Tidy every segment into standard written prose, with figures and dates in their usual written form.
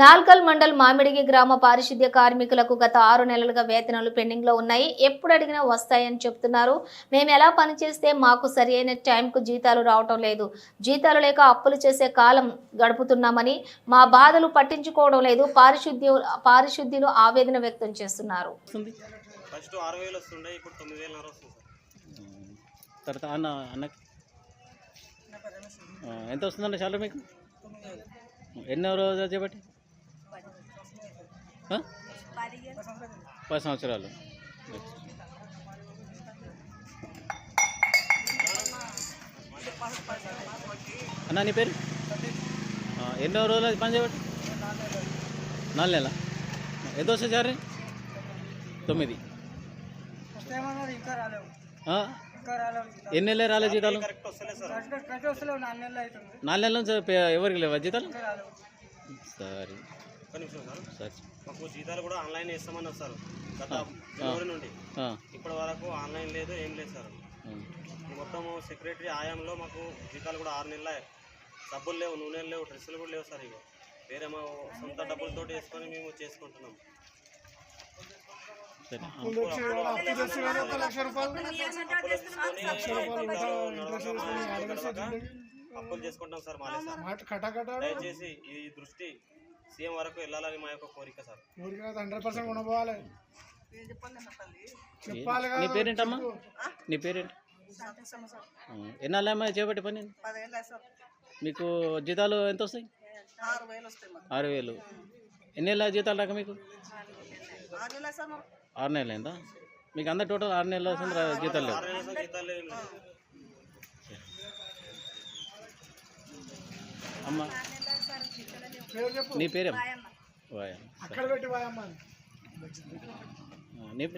నాల్కల్ మండల్ మామిడిగి గ్రామ పారిశుద్ధ్య కార్మికులకు గత 6 నెలలుగా వేతనాలు పెండింగ్ లో ఉన్నాయి. ఎప్పుడు అడిగినా వస్తాయని చెప్తున్నారు. మేము ఎలా పనిచేస్తే మాకు సరైన టైంకు జీతాలు రావటం లేదు. జీతాలు లేక అప్పులు చేసే కాలం గడుపుతున్నామని మా బాధలు పట్టించుకోవడం లేదు. పారిశుద్ధ్యులు ఆవేదన వ్యక్తం చేస్తున్నారు. ఫస్ట్ 6000 వస్తుండే, ఇప్పుడు 9000 వస్తుంది సార్. తర్వాత అన్నకి ఎంత వస్తుందండి శాలరీ మీకు? ఎన్నో రోజు చేపట్టి 10 సంవత్సరాలు. అన్న నీ పేరు? ఎన్నో రోజులు అది పని చేయబట్టి? 4 నెలల. ఎంత వస్తుంది సార్? 9. ఎన్ని నెలలు రాలేదు జీతాలు? 4 నెలల నుంచి ఎవరికి లేవా జీతాలు? సరే సరే, మాకు జీతాలు కూడా ఆన్లైన్ ఇస్తామన్నారు సార్. గత జనవరి నుండి ఇప్పటి వరకు ఆన్లైన్ లేదు, ఏం లేదు సార్. మొత్తం సెక్రటరీ ఆయాంలో మాకు జీతాలు కూడా 6 నెలలే. సబ్బులు లేవు, నూనెలు లేవు, డ్రెస్సులు కూడా లేవు సార్. ఇక వేరే మా సొంత డబ్బులతో వేసుకొని మేము చేసుకుంటున్నాం. అప్పులు చేసుకుంటాం సార్. దయచేసి ఈ దృష్టి సీఎం వరకు వెళ్ళాలని మా యొక్క కోరిక సార్. 100% ఉండబోవాలి. నీ పేరేంటమ్మా? నీ పేరేంటి? ఎన్నాళ్ళమ్మా చేపట్టి పని? మీకు జీతాలు ఎంత వస్తాయి? 6,000. ఎన్ని నెలల జీతాలు రాక మీకు? 6 నెలలు అయిందా మీకు? అందరు టోటల్ 6 నెలలు వస్తుంది జీతాలు లేవు. అమ్మ నీ పేరేమ్మా?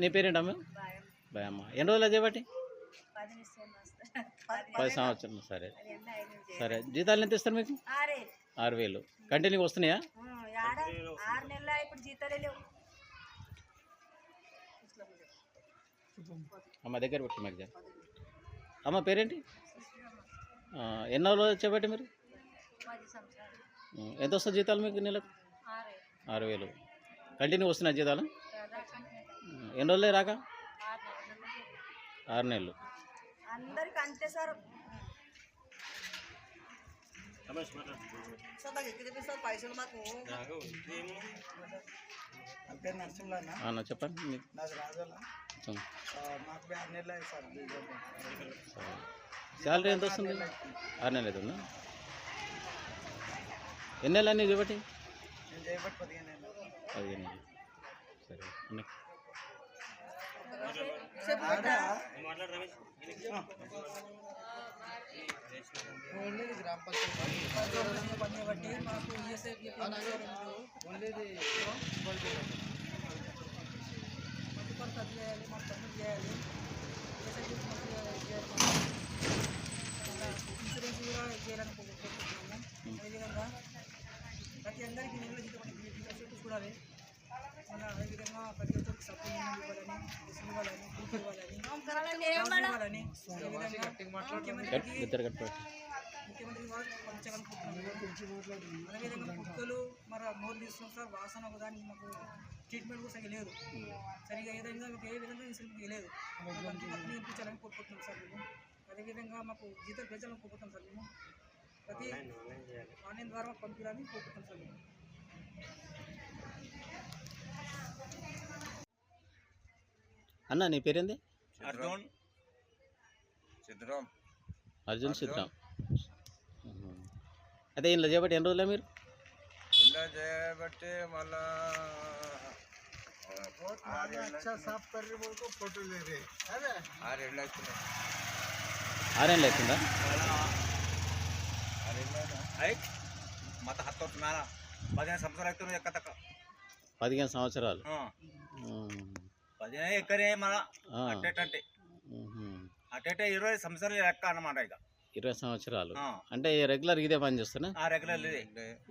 నీ పేరేంటమ్మా? బాయమ్మ. ఎన్ని రోజులు చేపట్టి? 10 సంవత్సరాలు. సరే సరే, జీతాలు ఎంత ఇస్తారు మీకు? 6,000 కంటిన్యూ వస్తున్నాయా? అమ్మ దగ్గర పెట్టి మాకు. అమ్మ పేరేంటి? ఎన్నో రోజులు చేపట్టి మీరు? ఎంత వస్తుంది జీతాలు మీకు నెలకు? 6,000 కంటిన్యూ వస్తున్నాయి జీతాలు? ఎన్ని రోజులే రాక? 6 నెలలు. చెప్పండి. శాలరీ ఎంత వస్తుంది? 6 నెలలు అవుతుందా? ఎన్ని నెలలు అన్నీ చేపట్టి? 15 నెలలు. ఇన్సూరెన్స్ కూడా చేయాలని కోరుకుంటున్నాము. అదేవిధంగా ప్రతి అందరికీ నెలలో జీతం చూడాలి. మన అదేవిధంగా ప్రతి ఒక్కరికి సపోర్ట్ ఇవ్వాలని, ఇవ్వాలని, ఇవ్వాలని ముఖ్యమంత్రి పంచగలుగుతున్నాము. అదేవిధంగా కుక్కలు మరి నోరు తీస్తున్నాం సార్. వాసన దానికి మాకు ట్రీట్మెంట్ కూడా సరిగ్గా లేదు. సరిగ్గా ఏ విధంగా ఇన్సూరెన్స్ లేదు. అన్నీ ఇప్పించాలని కోరుకుంటున్నాం సార్ మేము. అదేవిధంగా మాకు జీతాలు పెంచాలని కోరుకుంటాం సార్ మేము. ప్రతి ఆన్లైన్ ద్వారా పంపించాలని కోరుకుంటాం సార్ మేము. అన్న నీ పేరేంది? అర్జున్ సిద్ధరామ్. అదే ఇంట్లో చేయబట్టి ఎన్ని రోజులే మీరు? ఇంట్లో చేయబట్టి మళ్ళా 6 ఏళ్ళు అవుతుందా? మత 15 సంవత్సరాలు అవుతుంది. ఎక్క తక్క 15 సంవత్సరాలు. 15 ఎక్కడే మళ్ళా అట్టేటంటే 20 సంవత్సరాలు లెక్క అన్నమాట. ఇక 20 సంవత్సరాలు అంటే రెగ్యులర్ ఇదే పని చేస్తున్నా? రెగ్యులర్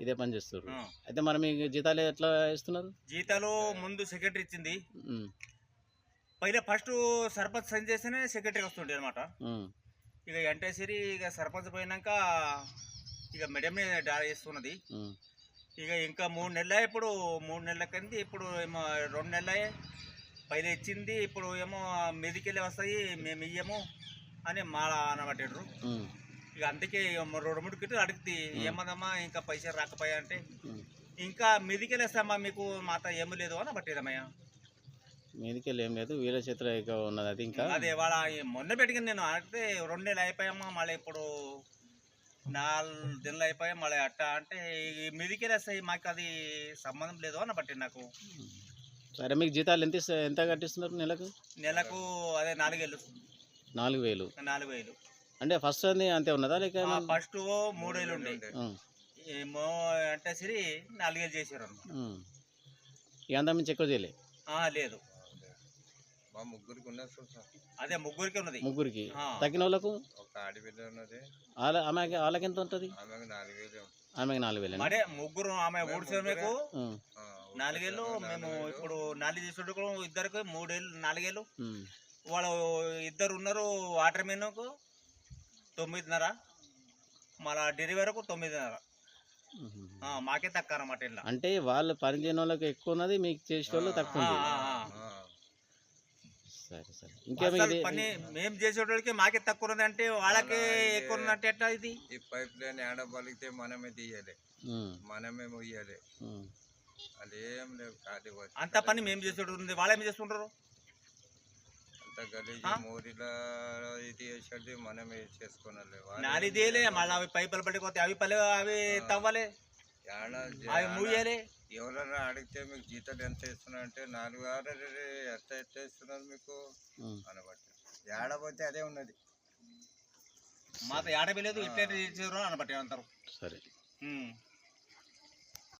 ఇదే పని చేస్తారు. అయితే మరి మీకు జీతాలు ఎట్లా ఇస్తున్నారు? జీతాలు ముందు సెక్రటరీ ఇచ్చింది. పైన ఫస్ట్ సర్పంచ్ సైన్ చేస్తేనే సెక్రటరీ వస్తుండే అనమాట. ఇక వెంటేసరి ఇక సర్పంచ్ పోయినాక ఇక మేడం డాల్ చేస్తున్నది. ఇక ఇంకా 3 నెలలు ఇప్పుడు 3 నెలల కింద ఇప్పుడు ఏమో 2 నెలలే పైన ఇచ్చింది ఇప్పుడు ఏమో మీదికెళ్ళి వస్తాయి మేము ఇయ్యము అని మాల అనబట్టారు. ఇక అందుకే 2-3 కిట్లు అడిగితే ఏమదమ్మా ఇంకా పైసలు రాకపోయా అంటే ఇంకా మీదికెళ్ళి వస్తామా మీకు మాత ఏమీ లేదు అని పట్టేదమ్మయ్య. మీదికెళ్ళి ఏం లేదు, వీళ్ళ చేతిలో ఇక ఉన్నది అది. ఇంకా అదే వాళ్ళ మొన్న పెట్టింది నేను అంటే 2 నెలలు అయిపోయామా మళ్ళీ ఇప్పుడు 4 దినాలు అయిపోయా మళ్ళీ అట్ట అంటే ఈ మీదికెళ్ళి వస్తాయి మాకు అది సంబంధం లేదు అని పట్టింది నాకు. సరే, మీకు జీతాలు ఎంత కట్టిస్తున్నారు నెలకు అదే 4,000. 4,000 4,000 అంటే ఫస్ట్ అది అంతే ఉన్నదా లేక ఫస్ట్ 3,000 ఉండే ఏమో అంటే సరి 4,000 చేశారు అన్నమాట. ఇక అంతా మించి ఎక్కువ చేయలే? లేదు, మా ముగ్గురికి ఉన్నది సార్. అదే ముగ్గురికి ఉన్నది. ముగ్గురికి తగ్గిన వాళ్ళకు ఒక ఆడపిల్ల ఉన్నది, వాళ్ళకి ఎంత ఉంటుంది? ఆమెకు 4,000. ఆమెకి 4,000. అదే ముగ్గురు ఆమె 3 మీకు 4,000 మేము ఇప్పుడు 4 తీసుకుంటూ ఇద్దరికి 3,000 4,000. వాళ్ళు ఇద్దరు ఉన్నారు వాటర్ మెన్కు 9,500 మళ్ళా డెలివరీకు 9,500. మాకే తక్కువ అన్నమాట. ఇలా అంటే వాళ్ళు పని చేయని వాళ్ళకి ఎక్కువ ఉన్నది, మీకు చేసే వాళ్ళు తక్కువ ఉంది. సరే సరే. ఇంకా పని మేము చేసేటోళ్ళకి మాకే తక్కువ ఉన్నది అంటే వాళ్ళకే ఎక్కువ ఉన్నట్టు ఎట్లా ఇది? ఈ పైప్ లైన్ ఏడ పలికితే మనమే తీయాలి, మనమే మొయ్యాలి, అదేం లేవు. ఖాళీ అంత పని మేము చేసేటోళ్ళు వాళ్ళు ఏం చేస్తుంటారు? అంత గలీజ్ మోరిలా ఇది వేసేది మనమే చేసుకోనాలి. నాలి తీయలే మళ్ళీ అవి పైపులు పట్టుకోతే అవి పల్లె అవి తవ్వాలి అవి మూయాలి. ఎవరన్నా అడిగితే మీకు జీతాలు ఎంత ఇస్తున్నా అంటే 4,000 ఎంత ఇస్తున్నారు మీకు అనబట్టి ఏడపోతే అదే ఉన్నది. మాతో ఏడబి లేదు ఇట్లా అనబట్టి అంటారు. సరే.